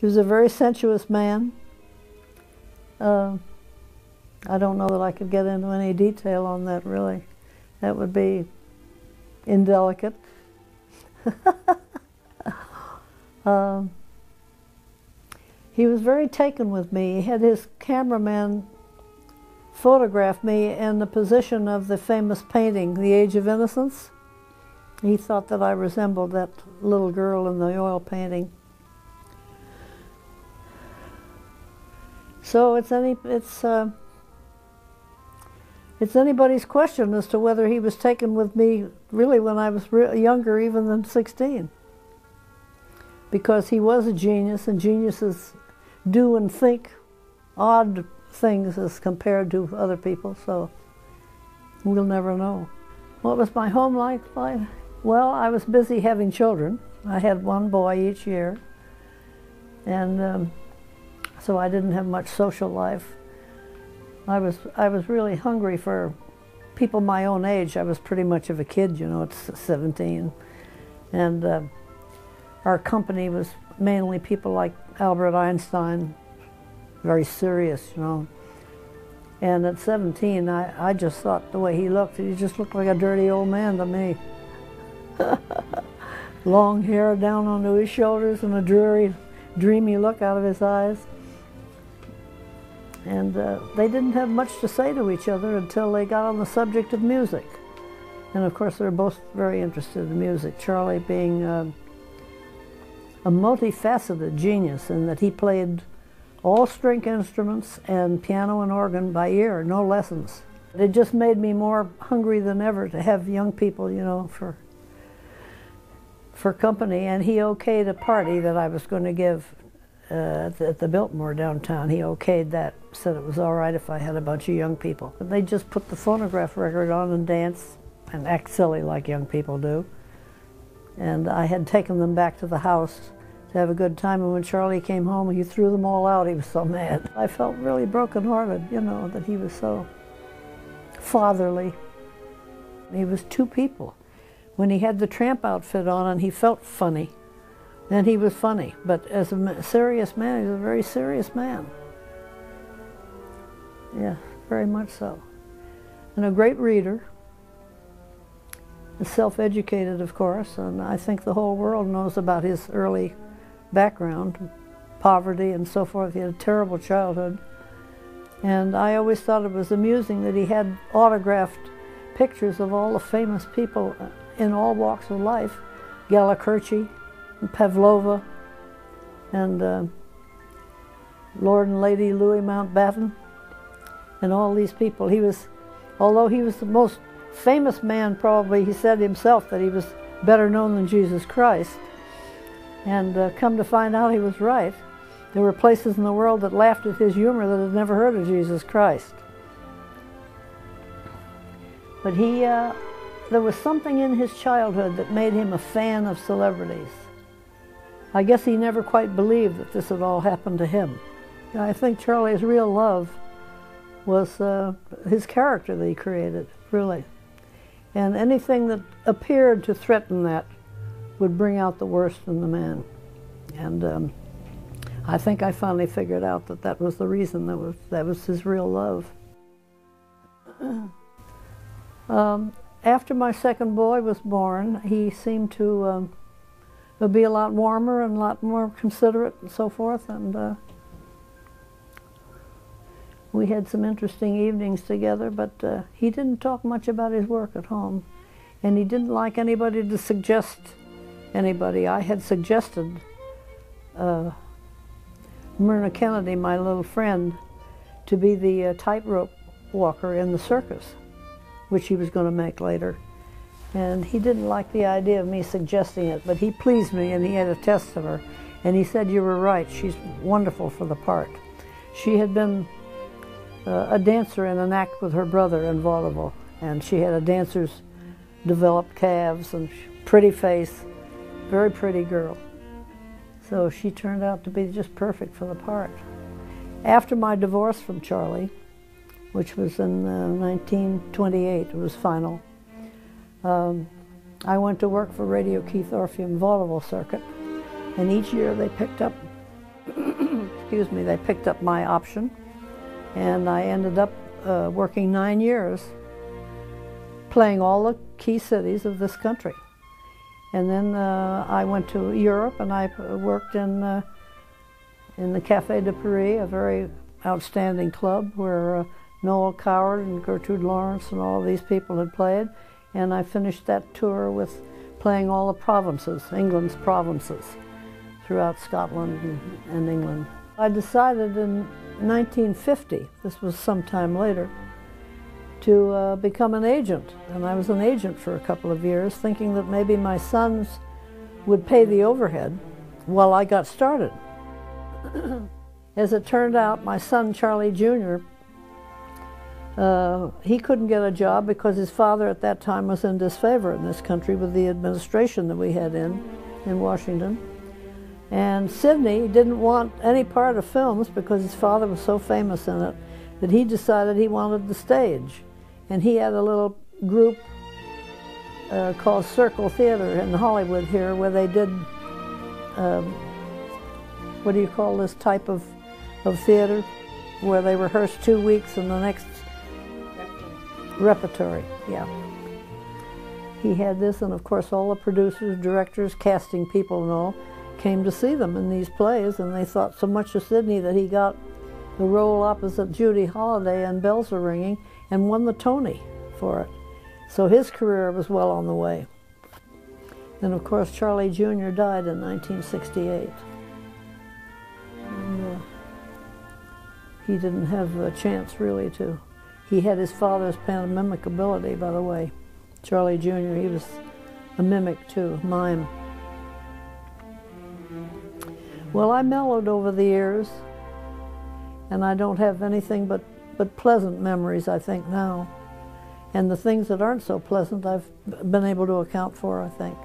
He was a very sensuous man. I don't know that I could get into any detail on that, really. That would be indelicate. He was very taken with me. He had his cameraman photograph me in the position of the famous painting, The Age of Innocence. He thought that I resembled that little girl in the oil painting. So it's anybody's question as to whether he was taken with me really when I was younger even than 16. Because he was a genius, and geniuses do and think odd things as compared to other people, so we'll never know. What was my home life like? Well, I was busy having children. I had one boy each year, and so I didn't have much social life. I was really hungry for people my own age. I was pretty much of a kid, you know, at 17. And our company was mainly people like Albert Einstein, very serious, you know. And at 17, I just thought the way he just looked like a dirty old man to me. Long hair down onto his shoulders and a dreary, dreamy look out of his eyes. And they didn't have much to say to each other until they got on the subject of music. And of course, they were both very interested in music, Charlie being a multifaceted genius in that he played all string instruments and piano and organ by ear, no lessons. It just made me more hungry than ever to have young people, you know, for company. And he okayed a party that I was going to give at the Biltmore downtown. He okayed that, said it was all right if I had a bunch of young people. But they just put the phonograph record on and dance and act silly like young people do. And I had taken them back to the house to have a good time, and when Charlie came home, he threw them all out. He was so mad. I felt really brokenhearted, you know, that he was so fatherly. He was two people. When he had the tramp outfit on and he felt funny, then he was funny. But as a serious man, he was a very serious man. Yeah, very much so. And a great reader. Self-educated, of course, and I think the whole world knows about his early background, poverty and so forth. He had a terrible childhood. And I always thought it was amusing that he had autographed pictures of all the famous people in all walks of life. Gallikurchi, and Pavlova, and Lord and Lady Louis Mountbatten, and all these people. Although he was the most famous man, probably, he said himself that he was better known than Jesus Christ. And come to find out he was right. There were places in the world that laughed at his humor that had never heard of Jesus Christ. But there was something in his childhood that made him a fan of celebrities. I guess he never quite believed that this had all happened to him. I think Charlie's real love was his character that he created, really. And anything that appeared to threaten that would bring out the worst in the man. And I think I finally figured out that that was the reason, that was his real love. After my second boy was born, he seemed to be a lot warmer and a lot more considerate and so forth. And we had some interesting evenings together, but he didn't talk much about his work at home. And he didn't like anybody to suggest anybody. I had suggested Myrna Kennedy, my little friend, to be the tightrope walker in the circus, which he was going to make later. And he didn't like the idea of me suggesting it, but he pleased me, and he had a test of her. And he said, "You were right, she's wonderful for the part." She had been a dancer in an act with her brother in vaudeville, and she had a dancer's developed calves and pretty face, very pretty girl. So she turned out to be just perfect for the part. After my divorce from Charlie, which was in 1928, it was final, I went to work for Radio Keith Orpheum vaudeville circuit, and each year they picked up excuse me, they picked up my option, and I ended up working 9 years playing all the key cities of this country. And then I went to Europe, and I worked in the Café de Paris, a very outstanding club where Noel Coward and Gertrude Lawrence and all these people had played. And I finished that tour with playing all the provinces, England's provinces, throughout Scotland and England. I decided in 1950, this was sometime later, to become an agent. And I was an agent for a couple of years, thinking that maybe my sons would pay the overhead while I got started. As it turned out, my son, Charlie Jr., he couldn't get a job because his father at that time was in disfavor in this country with the administration that we had in Washington. And Sidney didn't want any part of films because his father was so famous in it that he decided he wanted the stage. And he had a little group called Circle Theater in Hollywood here where they did, what do you call this type of theater? Where they rehearsed 2 weeks and the next repertory, yeah. He had this, and of course all the producers, directors, casting people and all came to see them in these plays, and they thought so much of Sidney that he got the role opposite Judy Holliday in Bells Are Ringing and won the Tony for it. So his career was well on the way. Then of course Charlie Jr. died in 1968. And, he didn't have a chance really to. He had his father's pantomimic ability, by the way. Charlie Jr., he was a mimic too, mime. Well, I mellowed over the years, and I don't have anything but pleasant memories, I think, now. And the things that aren't so pleasant, I've been able to account for, I think.